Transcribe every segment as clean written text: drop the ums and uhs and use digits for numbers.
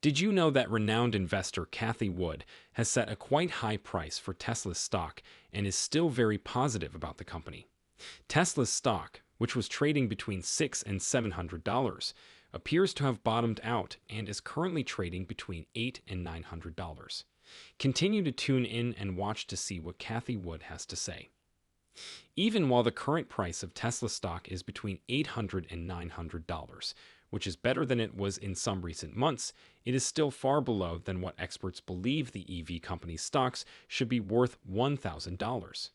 Did you know that renowned investor Cathie Wood has set a quite high price for Tesla's stock and is still very positive about the company? Tesla's stock, which was trading between $600 and $700, appears to have bottomed out and is currently trading between $800 and $900. Continue to tune in and watch to see what Cathie Wood has to say. Even while the current price of Tesla stock is between $800 and $900, which is better than it was in some recent months, it is still far below than what experts believe the EV company's stocks should be worth $1,000.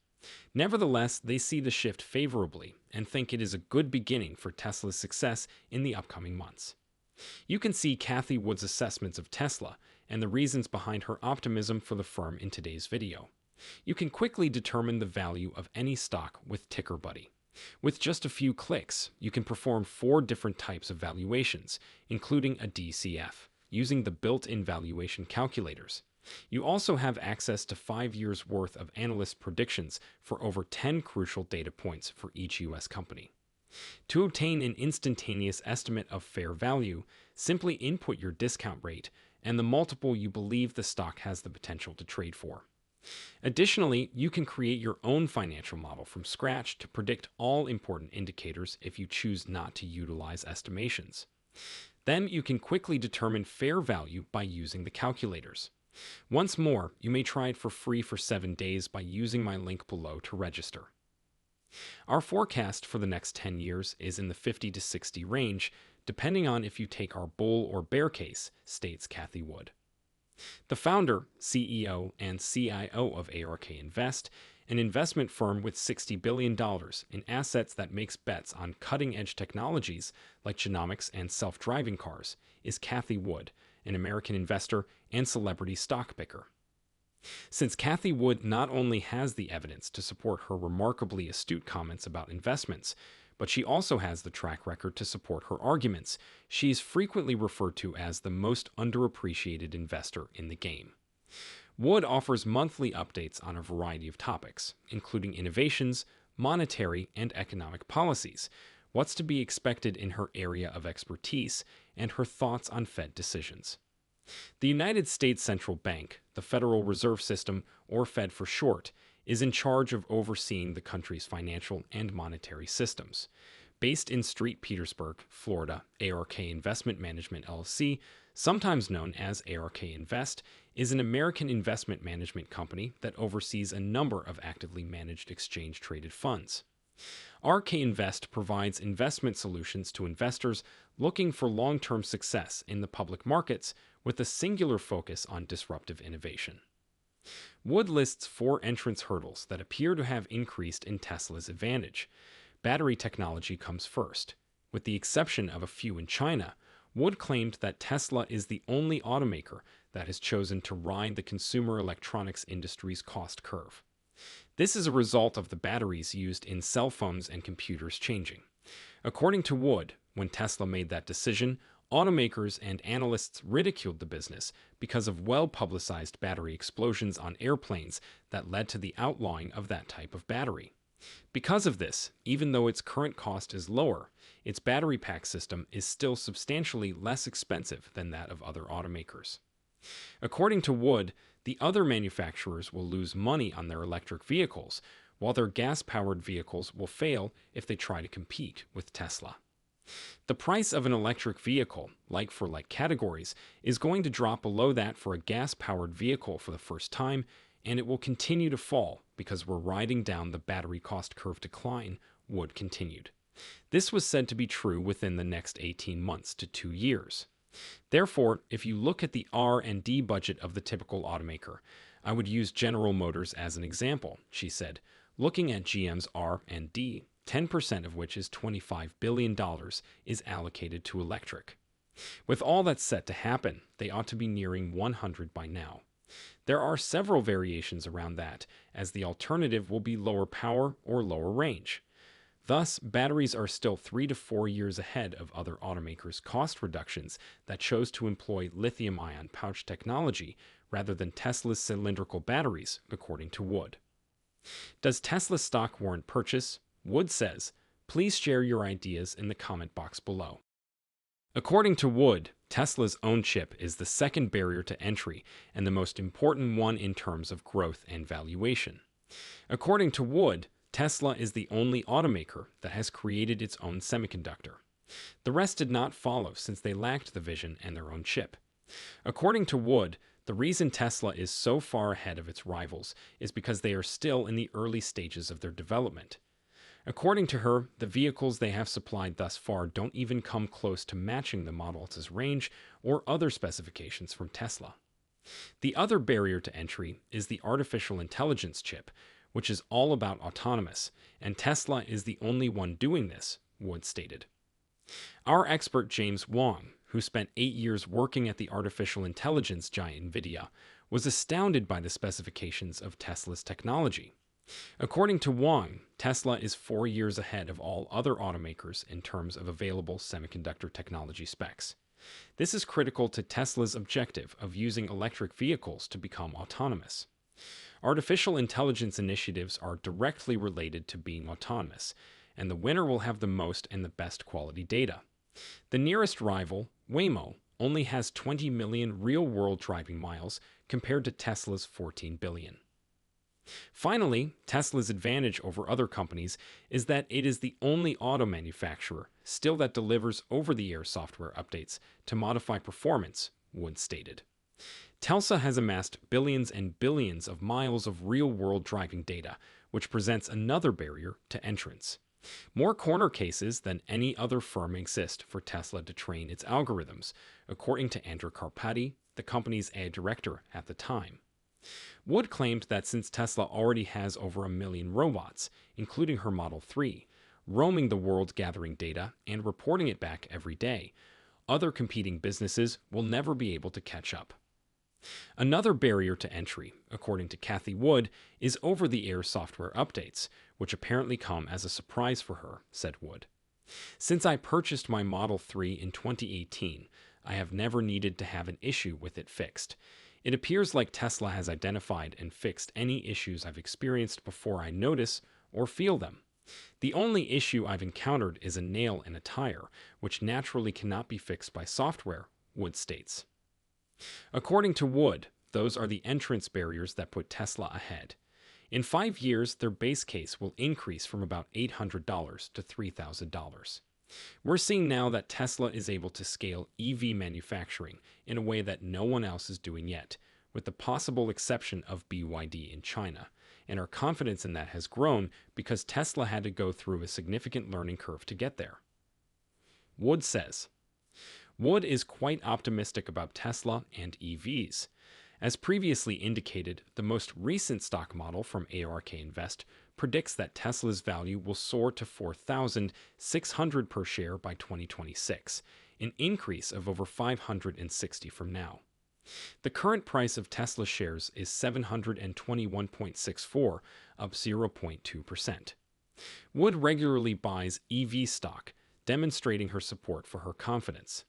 Nevertheless, they see the shift favorably and think it is a good beginning for Tesla's success in the upcoming months. You can see Cathie Wood's assessments of Tesla and the reasons behind her optimism for the firm in today's video. You can quickly determine the value of any stock with Ticker Buddy. With just a few clicks, you can perform 4 different types of valuations, including a DCF, using the built-in valuation calculators. You also have access to 5 years' worth of analyst predictions for over 10 crucial data points for each U.S. company. To obtain an instantaneous estimate of fair value, simply input your discount rate and the multiple you believe the stock has the potential to trade for. Additionally, you can create your own financial model from scratch to predict all important indicators if you choose not to utilize estimations. Then you can quickly determine fair value by using the calculators. Once more, you may try it for free for 7 days by using my link below to register. Our forecast for the next 10 years is in the 50 to 60 range, depending on if you take our bull or bear case, states Cathie Wood. The founder, CEO, and CIO of ARK Invest, an investment firm with $60 billion in assets that makes bets on cutting-edge technologies like genomics and self-driving cars, is Cathie Wood, an American investor and celebrity stock picker. Since Cathie Wood not only has the evidence to support her remarkably astute comments about investments, but she also has the track record to support her arguments, she is frequently referred to as the most underappreciated investor in the game. Wood offers monthly updates on a variety of topics, including innovations, monetary and economic policies, what's to be expected in her area of expertise, and her thoughts on Fed decisions. The United States Central Bank, the Federal Reserve System, or Fed for short, is in charge of overseeing the country's financial and monetary systems. Based in St. Petersburg, Florida, ARK Investment Management LLC, sometimes known as ARK Invest, is an American investment management company that oversees a number of actively managed exchange-traded funds. ARK Invest provides investment solutions to investors looking for long-term success in the public markets with a singular focus on disruptive innovation. Wood lists 4 entrance hurdles that appear to have increased in Tesla's advantage. Battery technology comes first. With the exception of a few in China, Wood claimed that Tesla is the only automaker that has chosen to ride the consumer electronics industry's cost curve. This is a result of the batteries used in cell phones and computers changing. According to Wood, when Tesla made that decision, automakers and analysts ridiculed the business because of well-publicized battery explosions on airplanes that led to the outlawing of that type of battery. Because of this, even though its current cost is lower, its battery pack system is still substantially less expensive than that of other automakers. According to Wood, the other manufacturers will lose money on their electric vehicles, while their gas-powered vehicles will fail if they try to compete with Tesla. The price of an electric vehicle, like-for-like categories, is going to drop below that for a gas-powered vehicle for the first time, and it will continue to fall because we're riding down the battery cost curve decline, Wood continued. This was said to be true within the next 18 months to 2 years. Therefore, if you look at the R&D budget of the typical automaker, I would use General Motors as an example, she said, looking at GM's R&D. 10% of which is $25 billion, is allocated to electric. With all that's set to happen, they ought to be nearing 100 by now. There are several variations around that, as the alternative will be lower power or lower range. Thus, batteries are still 3 to 4 years ahead of other automakers' cost reductions that chose to employ lithium-ion pouch technology rather than Tesla's cylindrical batteries, according to Wood. Does Tesla stock warrant purchase? Wood says, please share your ideas in the comment box below. According to Wood, Tesla's own chip is the second barrier to entry and the most important one in terms of growth and valuation. According to Wood, Tesla is the only automaker that has created its own semiconductor. The rest did not follow since they lacked the vision and their own chip. According to Wood, the reason Tesla is so far ahead of its rivals is because they are still in the early stages of their development. According to her, the vehicles they have supplied thus far don't even come close to matching the Model S's range or other specifications from Tesla. The other barrier to entry is the artificial intelligence chip, which is all about autonomous, and Tesla is the only one doing this, Wood stated. Our expert James Wong, who spent 8 years working at the artificial intelligence giant NVIDIA, was astounded by the specifications of Tesla's technology. According to Wong, Tesla is 4 years ahead of all other automakers in terms of available semiconductor technology specs. This is critical to Tesla's objective of using electric vehicles to become autonomous. Artificial intelligence initiatives are directly related to being autonomous, and the winner will have the most and the best quality data. The nearest rival, Waymo, only has 20 million real-world driving miles compared to Tesla's 14 billion. Finally, Tesla's advantage over other companies is that it is the only auto manufacturer still that delivers over-the-air software updates to modify performance, Wood stated. Tesla has amassed billions and billions of miles of real-world driving data, which presents another barrier to entrance. More corner cases than any other firm exist for Tesla to train its algorithms, according to Andrew Carpati, the company's AI director at the time. Wood claimed that since Tesla already has over 1 million robots, including her Model 3, roaming the world gathering data and reporting it back every day, other competing businesses will never be able to catch up. Another barrier to entry, according to Cathie Wood, is over-the-air software updates, which apparently come as a surprise for her, said Wood. Since I purchased my Model 3 in 2018, I have never needed to have an issue with it fixed. It appears like Tesla has identified and fixed any issues I've experienced before I notice or feel them. The only issue I've encountered is a nail in a tire, which naturally cannot be fixed by software, Wood states. According to Wood, those are the entrance barriers that put Tesla ahead. In 5 years, their base case will increase from about $800 to $3,000. We're seeing now that Tesla is able to scale EV manufacturing in a way that no one else is doing yet, with the possible exception of BYD in China, and our confidence in that has grown because Tesla had to go through a significant learning curve to get there. Wood says, Wood is quite optimistic about Tesla and EVs. As previously indicated, the most recent stock model from ARK Invest predicts that Tesla's value will soar to $4,600 per share by 2026, an increase of over $560 from now. The current price of Tesla shares is $721.64, up 0.2%. Wood regularly buys EV stock, demonstrating her support for her confidence.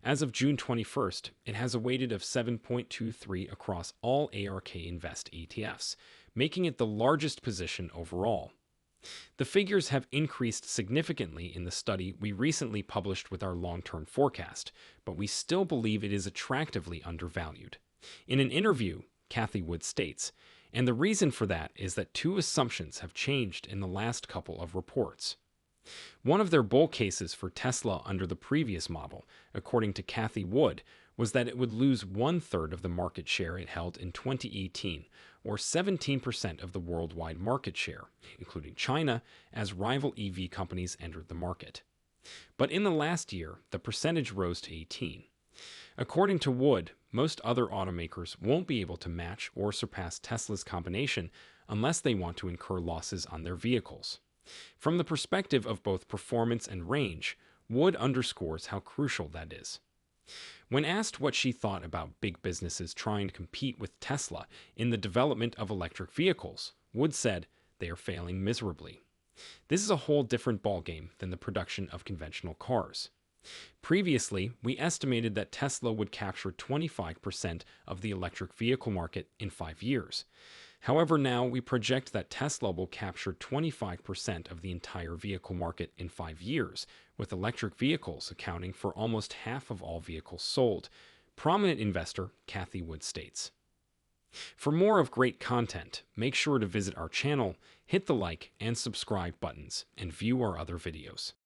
As of June 21st, it has a weighted of 7.23 across all ARK Invest ETFs, making it the largest position overall. The figures have increased significantly in the study we recently published with our long-term forecast, but we still believe it is attractively undervalued. In an interview, Cathie Wood states, and the reason for that is that 2 assumptions have changed in the last couple of reports. One of their bull cases for Tesla under the previous model, according to Cathie Wood, was that it would lose 1/3 of the market share it held in 2018, or 17% of the worldwide market share, including China, as rival EV companies entered the market. But in the last year, the percentage rose to 18%. According to Wood, most other automakers won't be able to match or surpass Tesla's combination unless they want to incur losses on their vehicles. From the perspective of both performance and range, Wood underscores how crucial that is. When asked what she thought about big businesses trying to compete with Tesla in the development of electric vehicles, Wood said, they are failing miserably. This is a whole different ballgame than the production of conventional cars. Previously, we estimated that Tesla would capture 25% of the electric vehicle market in 5 years. However, now we project that Tesla will capture 25% of the entire vehicle market in 5 years, with electric vehicles accounting for almost half of all vehicles sold, prominent investor Cathie Wood states. For more of great content, make sure to visit our channel, hit the like and subscribe buttons, and view our other videos.